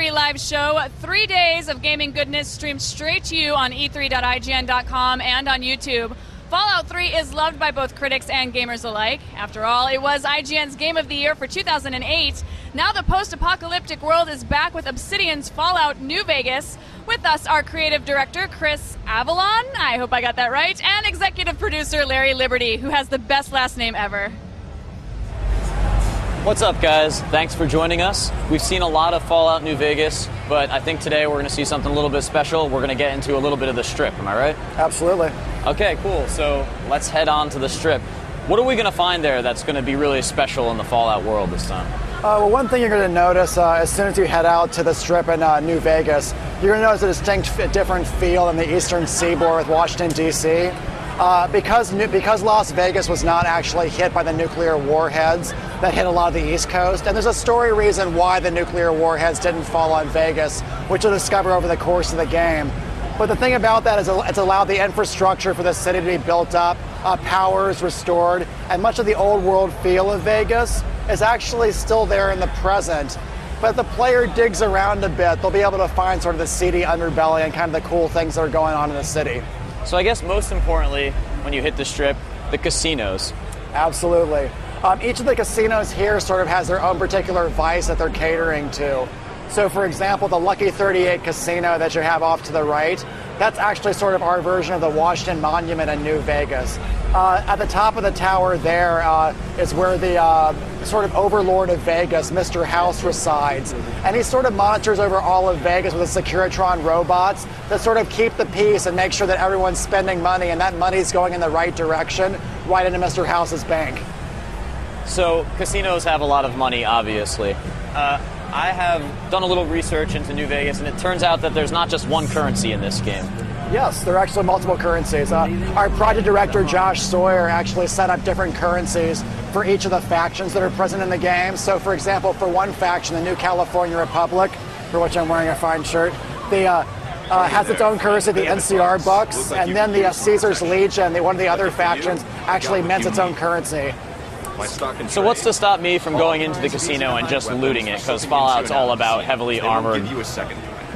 daily live show. 3 days of gaming goodness streamed straight to you on e3.ign.com and on YouTube. Fallout 3 is loved by both critics and gamers alike. After all, it was IGN's Game of the Year for 2008. Now the post-apocalyptic world is back with Obsidian's Fallout New Vegas. With us, our creative director, Chris Avellone, I hope I got that right, and executive producer, Larry Liberty, who has the best last name ever. What's up, guys? Thanks for joining us. We've seen a lot of Fallout New Vegas, but I think today we're going to see something a little bit special. We're going to get into a little bit of the Strip, am I right? Absolutely. Okay, cool. So let's head on to the Strip. What are we going to find there that's going to be really special in the Fallout world this time? Well, one thing you're going to notice as soon as you head out to the Strip in New Vegas, you're going to notice a distinct different feel in the eastern seaboard with Washington, D.C. Because Las Vegas was not actually hit by the nuclear warheads that hit a lot of the East Coast, and there's a story reason why the nuclear warheads didn't fall on Vegas, which you'll discover over the course of the game. But the thing about that is it's allowed the infrastructure for the city to be built up, power is restored, and much of the old world feel of Vegas is actually still there in the present. But if the player digs around a bit, they'll be able to find sort of the seedy underbelly and kind of the cool things that are going on in the city. So I guess most importantly, when you hit the Strip, the casinos. Absolutely. Each of the casinos here sort of has their own particular vice that they're catering to. So, for example, the Lucky 38 casino that you have off to the right, that's actually sort of our version of the Washington Monument in New Vegas. At the top of the tower there is where the sort of overlord of Vegas, Mr. House, resides. And he sort of monitors over all of Vegas with the Securitron robots that sort of keep the peace and make sure that everyone's spending money and that money's going in the right direction, right into Mr. House's bank. So casinos have a lot of money, obviously. I have done a little research into New Vegas, and it turns out that there's not just one currency in this game. Yes, there are actually multiple currencies. Our project director, Josh Sawyer, actually set up different currencies for each of the factions that are present in the game. So, for example, for one faction, the New California Republic, for which I'm wearing a fine shirt, has its own currency, the NCR Bucks, and then the Caesar's Legion, one of the other factions, actually mints its own currency. So what's to stop me from going into the casino and just looting it? Because Fallout's all about heavily armored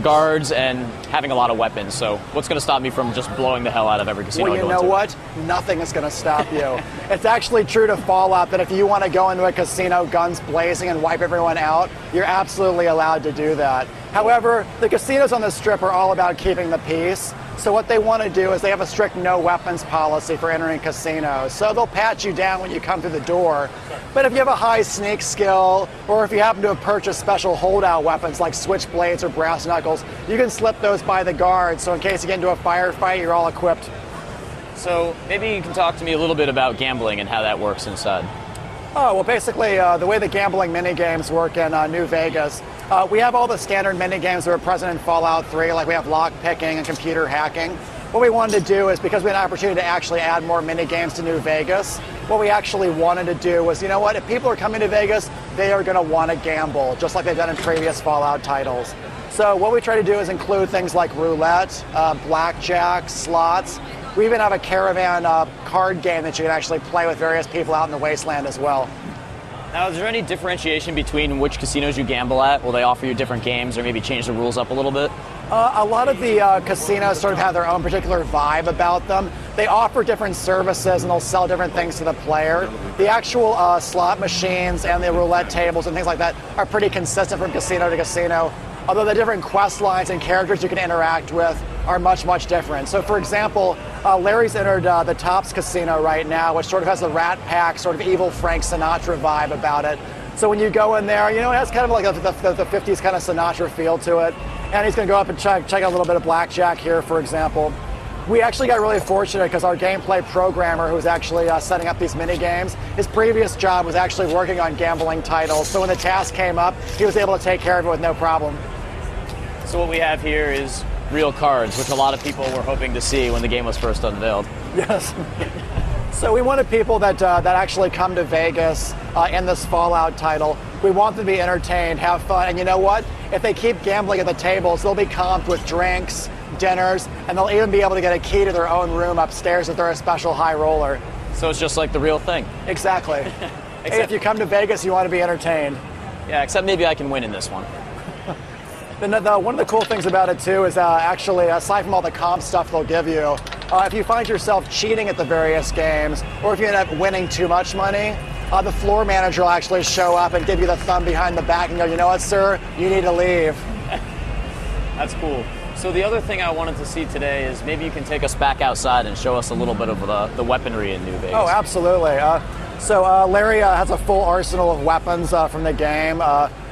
guards and having a lot of weapons. So what's going to stop me from just blowing the hell out of every casino I go into? Well, you know what? Nothing is going to stop you. It's actually true to Fallout that if you want to go into a casino guns blazing and wipe everyone out, you're absolutely allowed to do that. However, the casinos on the Strip are all about keeping the peace. So what they want to do is they have a strict no weapons policy for entering casinos. So they'll pat you down when you come through the door. But if you have a high sneak skill, or if you happen to have purchased special holdout weapons like switchblades or brass knuckles, you can slip those by the guards. So in case you get into a firefight, you're all equipped. So maybe you can talk to me a little bit about gambling and how that works inside. Oh, well, basically, the way the gambling minigames work in New Vegas, we have all the standard minigames that are present in Fallout 3, like we have lock picking and computer hacking. What we wanted to do is, because we had an opportunity to actually add more minigames to New Vegas, what we actually wanted to do was, you know what, if people are coming to Vegas, they are going to want to gamble, just like they've done in previous Fallout titles. So what we try to do is include things like roulette, blackjack, slots. We even have a caravan card game that you can actually play with various people out in the wasteland as well. Now, is there any differentiation between which casinos you gamble at? Will they offer you different games or maybe change the rules up a little bit? A lot of the casinos sort of have their own particular vibe about them. They offer different services and they'll sell different things to the player. The actual slot machines and the roulette tables and things like that are pretty consistent from casino to casino, although the different quest lines and characters you can interact with are much, much different. So, for example, Larry's entered the Tops Casino right now, which sort of has the Rat Pack, sort of evil Frank Sinatra vibe about it. So when you go in there, you know, it has kind of like the 50s kind of Sinatra feel to it. And he's going to go up and check out a little bit of blackjack here, for example. We actually got really fortunate because our gameplay programmer, who was actually setting up these mini games, his previous job was actually working on gambling titles. So when the task came up, he was able to take care of it with no problem. So what we have here is real cards, which a lot of people were hoping to see when the game was first unveiled. Yes. So we wanted people that actually come to Vegas in this Fallout title. We want them to be entertained, have fun, and you know what? If they keep gambling at the tables, they'll be comped with drinks, dinners, and they'll even be able to get a key to their own room upstairs if they're a special high roller. So it's just like the real thing. Exactly. Hey, if you come to Vegas, you want to be entertained. Yeah, except maybe I can win in this one. One of the cool things about it too is actually, aside from all the comp stuff they'll give you, if you find yourself cheating at the various games, or if you end up winning too much money, the floor manager will actually show up and give you the thumb behind the back and go, you know what, sir, you need to leave. That's cool. So the other thing I wanted to see today is maybe you can take us back outside and show us a little bit of the weaponry in New Vegas. Oh, absolutely. So Larry has a full arsenal of weapons from the game.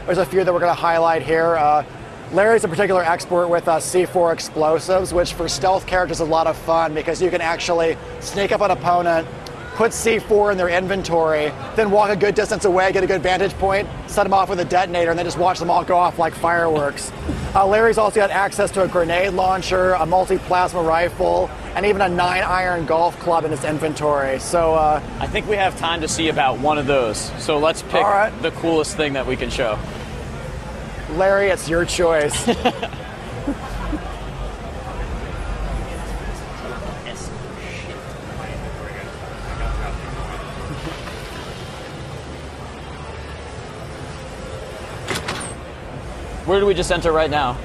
There's a few that we're going to highlight here. Larry's a particular expert with C4 explosives, which for stealth characters is a lot of fun because you can actually sneak up on an opponent, put C4 in their inventory, then walk a good distance away, get a good vantage point, set them off with a detonator, and then just watch them all go off like fireworks. Larry's also got access to a grenade launcher, a multi-plasma rifle, and even a 9-iron golf club in his inventory. So I think we have time to see about one of those. So let's pick the coolest thing that we can show. Larry, it's your choice. Where do we just enter right now?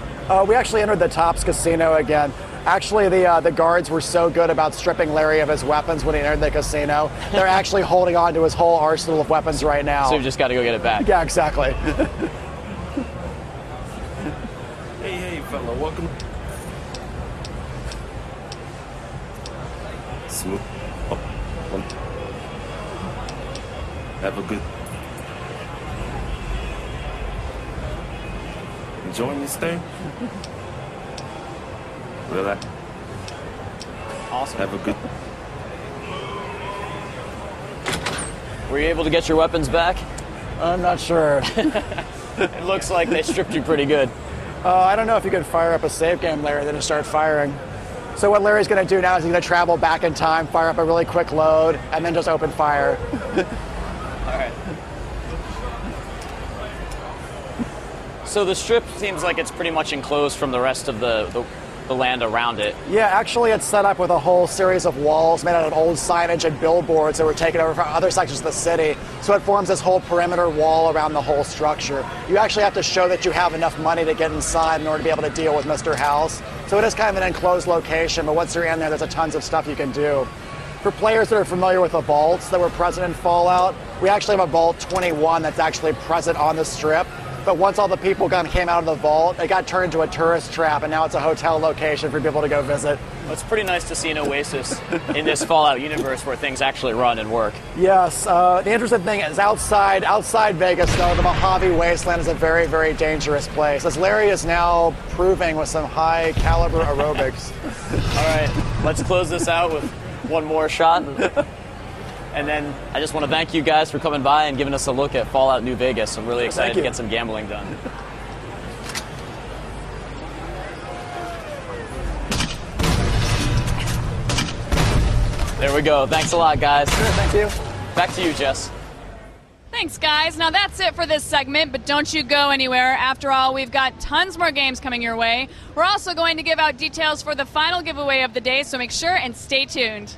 We actually entered the Tops Casino again. Actually, the guards were so good about stripping Larry of his weapons when he entered the casino. They're actually holding on to his whole arsenal of weapons right now. So you've just got to go get it back. Yeah, exactly. Hey, fella, welcome. Smooth. Have a good. Enjoying this thing? Really? Awesome. Have a good. Were you able to get your weapons back? I'm not sure. It looks like they stripped you pretty good. I don't know if you could fire up a save game, Larry, then just start firing. So what Larry's going to do now is he's going to travel back in time, fire up a really quick load, and then just open fire. All right. So the strip seems like it's pretty much enclosed from the rest of the land around it. Yeah, actually it's set up with a whole series of walls made out of old signage and billboards that were taken over from other sections of the city. So it forms this whole perimeter wall around the whole structure. You actually have to show that you have enough money to get inside in order to be able to deal with Mr. House. So it is kind of an enclosed location, but once you're in there, there's a tons of stuff you can do. For players that are familiar with the vaults that were present in Fallout, we actually have a Vault 21 that's actually present on the strip. But once all the people came out of the vault, it got turned into a tourist trap, and now it's a hotel location for people to go visit. Well, it's pretty nice to see an oasis in this Fallout universe where things actually run and work. Yes. The interesting thing is outside Vegas, though, the Mojave Wasteland is a very, very dangerous place, as Larry is now proving with some high-caliber aerobics. All right, let's close this out with one more shot. And then I just want to thank you guys for coming by and giving us a look at Fallout New Vegas. I'm really excited to get some gambling done. There we go. Thanks a lot, guys. Sure, thank you. Back to you, Jess. Thanks, guys. Now that's it for this segment, but don't you go anywhere. After all, we've got tons more games coming your way. We're also going to give out details for the final giveaway of the day, so make sure and stay tuned.